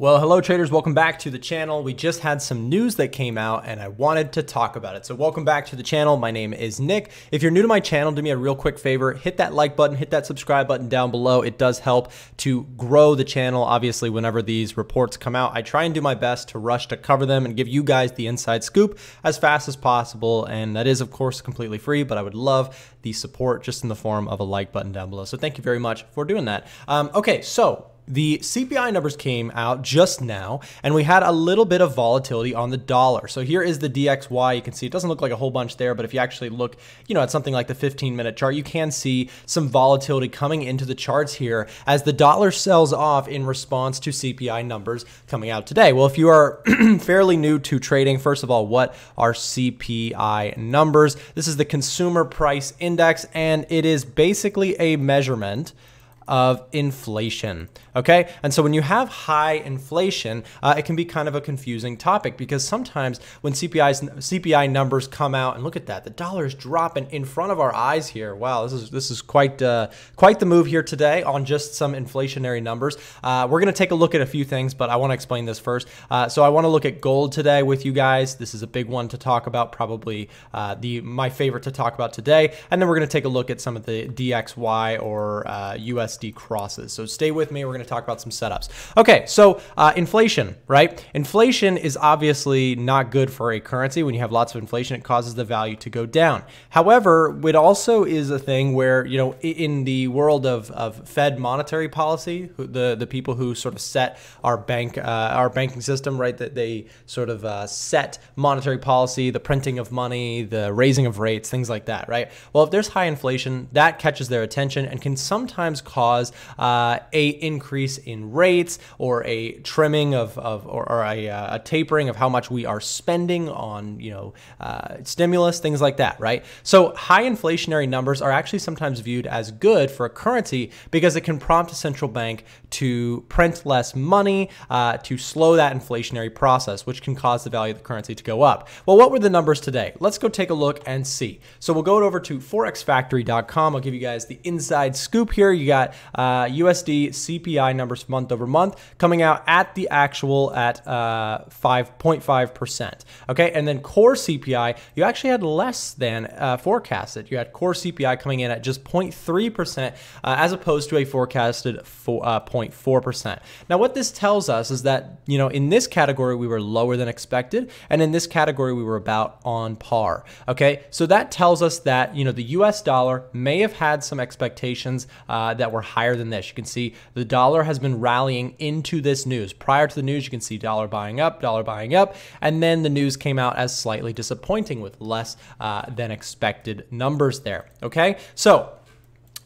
Well, hello traders, welcome back to the channel. We just had some news that came out and I wanted to talk about it. So welcome back to the channel. My name is Nick. If you're new to my channel, do me a real quick favor, hit that like button, hit that subscribe button down below. It does help to grow the channel. Obviously, whenever these reports come out, I try and do my best to rush to cover them and give you guys the inside scoop as fast as possible. And that is, of course, completely free, but I would love the support just in the form of a like button down below. So thank you very much for doing that. Okay, so the CPI numbers came out just now, and we had a little bit of volatility on the dollar. So here is the DXY. You can see it doesn't look like a whole bunch there, but if you actually look, at something like the 15-minute chart, you can see some volatility coming into the charts here as the dollar sells off in response to CPI numbers coming out today. Well, if you are fairly new to trading, first of all, what are CPI numbers? This is the Consumer Price Index, and it is basically a measurement of inflation. Okay. And so when you have high inflation, it can be kind of a confusing topic because sometimes when CPI numbers come out, and look at that, the dollar is dropping in front of our eyes here. Wow, this is quite the move here today on just some inflationary numbers. We're going to take a look at a few things, but I want to explain this first. So I want to look at gold today with you guys. This is a big one to talk about, probably my favorite to talk about today. And then we're going to take a look at some of the DXY or USD crosses. So stay with me. We're going to talk about some setups. Okay, so inflation, right? Inflation is obviously not good for a currency. When you have lots of inflation, it causes the value to go down. However, it also is a thing where, in the world of Fed monetary policy, the people who sort of set our banking system, right, that they sort of set monetary policy, the printing of money, the raising of rates, things like that, right? Well, if there's high inflation, that catches their attention and can sometimes cause a increase in rates or a trimming or a tapering of how much we are spending on stimulus, things like that, right? So high inflationary numbers are actually sometimes viewed as good for a currency because it can prompt a central bank to print less money to slow that inflationary process, which can cause the value of the currency to go up. Well, what were the numbers today? Let's go take a look and see. So we'll go over to forexfactory.com. I'll give you guys the inside scoop here. You got USD CPI numbers month over month coming out at the actual at 5.5%. Okay, and then core CPI, you actually had less than forecasted. You had core CPI coming in at just 0.3% as opposed to a forecasted 0.4%. Now, what this tells us is that, in this category, we were lower than expected, and in this category, we were about on par. Okay, so that tells us that, the US dollar may have had some expectations that were higher than this. You can see the dollar has been rallying into this news. Prior to the news, you can see dollar buying up, and then the news came out as slightly disappointing with less than expected numbers there. Okay, so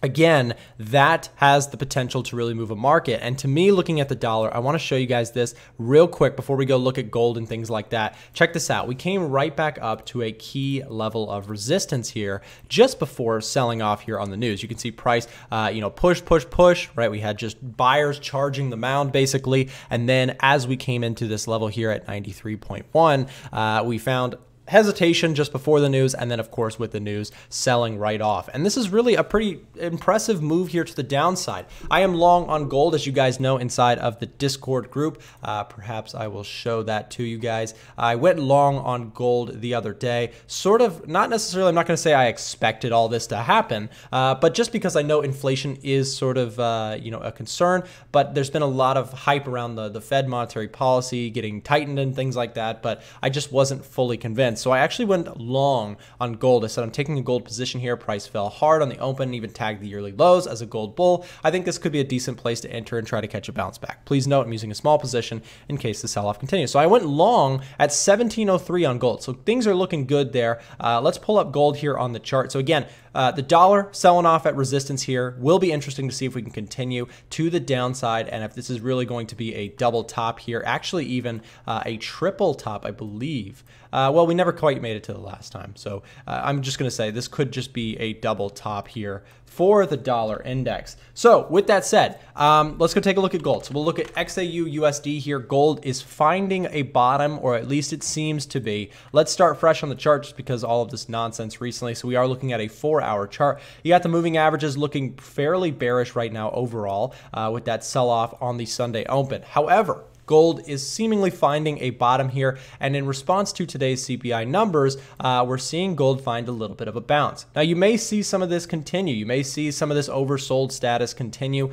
again, that has the potential to really move a market. And to me, looking at the dollar, I want to show you guys this real quick before we go look at gold and things like that. Check this out. We came right back up to a key level of resistance here just before selling off here on the news. You can see price, push, right? We had just buyers charging the mound basically. And then as we came into this level here at 93.1, we found hesitation just before the news, and then of course with the news selling right off. And this is really a pretty impressive move here to the downside. I am long on gold, as you guys know, inside of the Discord group. Perhaps I will show that to you guys. I went long on gold the other day, sort of, not necessarily, I'm not going to say I expected all this to happen, but just because I know inflation is sort of a concern, but there's been a lot of hype around the Fed monetary policy getting tightened and things like that, but I just wasn't fully convinced. So I actually went long on gold. I said I'm taking a gold position here. Price fell hard on the open, even tagged the yearly lows as a gold bull. I think this could be a decent place to enter and try to catch a bounce back. Please note I'm using a small position in case the sell-off continues. So I went long at 1703 on gold. So things are looking good there. Let's pull up gold here on the chart. So again, the dollar selling off at resistance here will be interesting to see if we can continue to the downside and if this is really going to be a double top here, actually even a triple top, I believe. Well, we never quite made it to the last time. So I'm just going to say this could just be a double top here for the dollar index. So with that said, let's go take a look at gold. So we'll look at XAU USD here. Gold is finding a bottom, or at least it seems to be. Let's start fresh on the chart just because all of this nonsense recently. So we are looking at a 4-hour chart. You got the moving averages looking fairly bearish right now overall with that sell-off on the Sunday open. However, gold is seemingly finding a bottom here. And in response to today's CPI numbers, we're seeing gold find a little bit of a bounce. Now, you may see some of this continue. You may see some of this oversold status continue.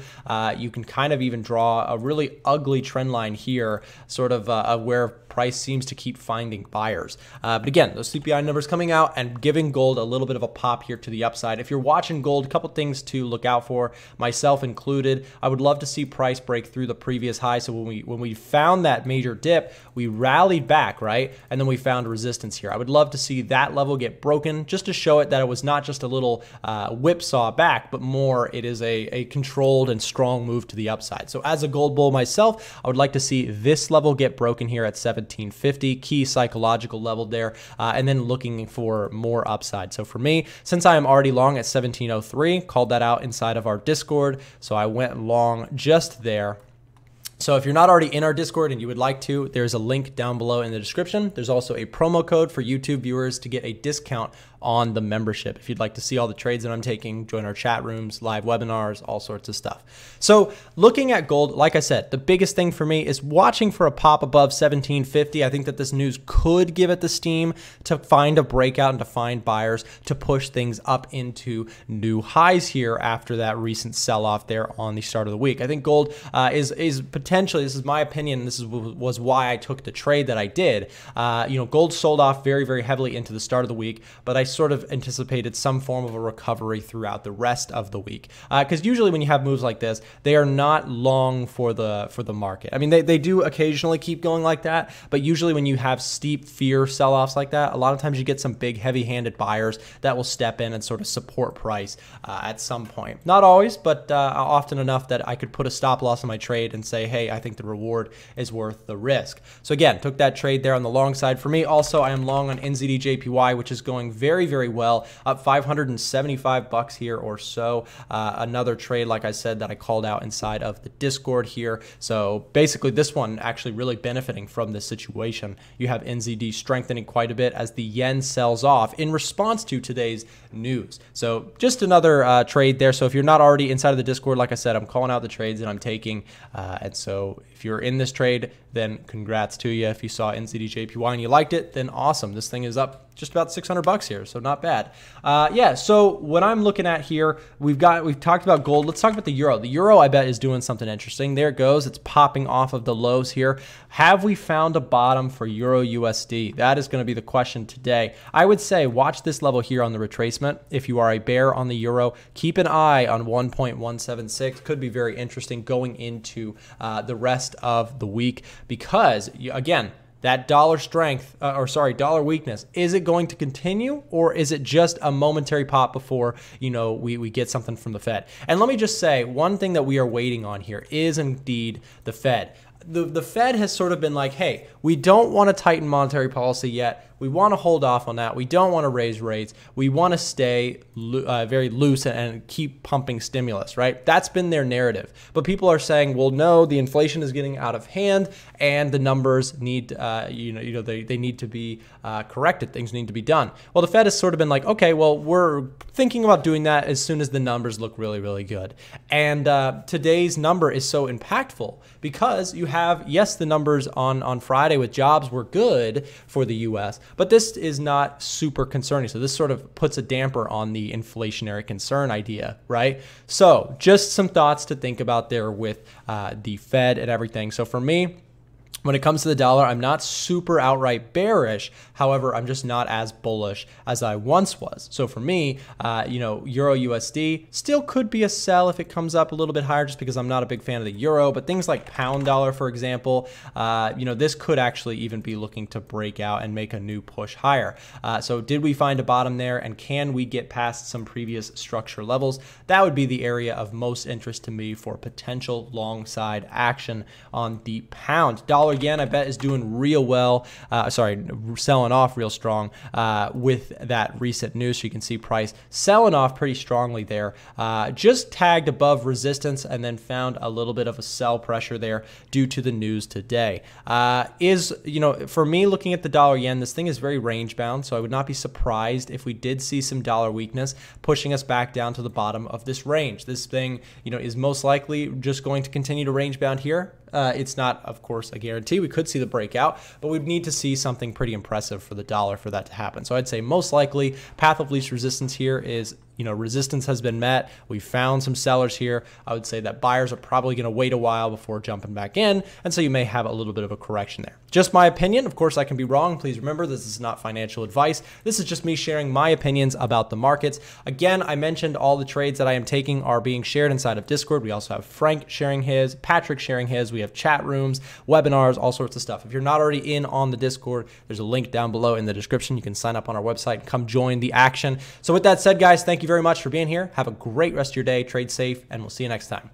You can kind of even draw a really ugly trend line here, sort of where price seems to keep finding buyers. But again, those CPI numbers coming out and giving gold a little bit of a pop here to the upside. If you're watching gold, a couple things to look out for, myself included. I would love to see price break through the previous high. So when we found that major dip, we rallied back, right? And then we found resistance here. I would love to see that level get broken just to show it that it was not just a little whipsaw back, but more it is a controlled and strong move to the upside. So as a gold bull myself, I would like to see this level get broken here at 1750, key psychological level there, and then looking for more upside. So for me, since I am already long at 1703, called that out inside of our Discord, so I went long just there. So if you're not already in our Discord and you would like to, there's a link down below in the description. There's also a promo code for YouTube viewers to get a discount on the membership. If you'd like to see all the trades that I'm taking, join our chat rooms, live webinars, all sorts of stuff. So looking at gold, like I said, the biggest thing for me is watching for a pop above 1750. I think that this news could give it the steam to find a breakout and to find buyers to push things up into new highs here after that recent sell-off there on the start of the week. I think gold is potentially, this is my opinion, this was why I took the trade that I did. Gold sold off very, very heavily into the start of the week, but I sort of anticipated some form of a recovery throughout the rest of the week. Because usually when you have moves like this, they are not long for the market. I mean, they do occasionally keep going like that, but usually when you have steep fear sell-offs like that, a lot of times you get some big heavy-handed buyers that will step in and sort of support price at some point. Not always, but often enough that I could put a stop loss on my trade and say, hey, I think the reward is worth the risk. So again, took that trade there on the long side. For me, also, I am long on NZD-JPY, which is going very, very well, up 575 bucks here or so. Another trade, like I said, that I called out inside of the Discord here. So basically this one actually really benefiting from this situation. You have NZD strengthening quite a bit as the yen sells off in response to today's news. So just another trade there. So if you're not already inside of the Discord, like I said, I'm calling out the trades that I'm taking. And so if you're in this trade, then congrats to you. If you saw NZD-JPY and you liked it, then awesome. This thing is up just about 600 bucks here, so not bad. Yeah, so what I'm looking at here, we've talked about gold. Let's talk about the euro. The euro, I bet, is doing something interesting. There it goes. It's popping off of the lows here. Have we found a bottom for euro USD? That is going to be the question today. I would say watch this level here on the retracement. If you are a bear on the euro, keep an eye on 1.176. Could be very interesting going into the rest of the week because, again, that dollar strength, dollar weakness, is it going to continue or is it just a momentary pop before, we get something from the Fed? And let me just say, one thing that we are waiting on here is indeed the Fed. The Fed has sort of been like, hey, we don't want to tighten monetary policy yet. We want to hold off on that. We don't want to raise rates. We want to stay very loose and keep pumping stimulus, right? That's been their narrative. But people are saying, well, no, the inflation is getting out of hand and the numbers need, they need to be corrected. Things need to be done. Well, the Fed has sort of been like, okay, well, we're thinking about doing that as soon as the numbers look really, really good. And today's number is so impactful because you have, yes, the numbers on Friday with jobs were good for the U.S., but this is not super concerning. So this sort of puts a damper on the inflationary concern idea, right? So just some thoughts to think about there with the Fed and everything. So for me, when it comes to the dollar, I'm not super outright bearish. However, I'm just not as bullish as I once was. So for me, Euro USD still could be a sell if it comes up a little bit higher just because I'm not a big fan of the euro. But things like pound dollar, for example, this could actually even be looking to break out and make a new push higher. So did we find a bottom there and can we get past some previous structure levels? That would be the area of most interest to me for potential long side action on the pound. Dollar yen, I bet, is doing real well. Selling off real strong with that recent news. So you can see price selling off pretty strongly there. Just tagged above resistance and then found a little bit of a sell pressure there due to the news today. For me, looking at the dollar yen, this thing is very range bound. So I would not be surprised if we did see some dollar weakness pushing us back down to the bottom of this range. This thing, is most likely just going to continue to range bound here. It's not, of course, a guarantee. We could see the breakout, but we'd need to see something pretty impressive for the dollar for that to happen. So I'd say most likely path of least resistance here is, resistance has been met. We found some sellers here. I would say that buyers are probably going to wait a while before jumping back in. And so you may have a little bit of a correction there. Just my opinion. Of course, I can be wrong. Please remember, this is not financial advice. This is just me sharing my opinions about the markets. Again, I mentioned all the trades that I am taking are being shared inside of Discord. We also have Frank sharing his, Patrick sharing his. We have chat rooms, webinars, all sorts of stuff. If you're not already in on the Discord, there's a link down below in the description. You can sign up on our website and come join the action. So with that said, guys, thank you very much for being here. Have a great rest of your day. Trade safe, and we'll see you next time.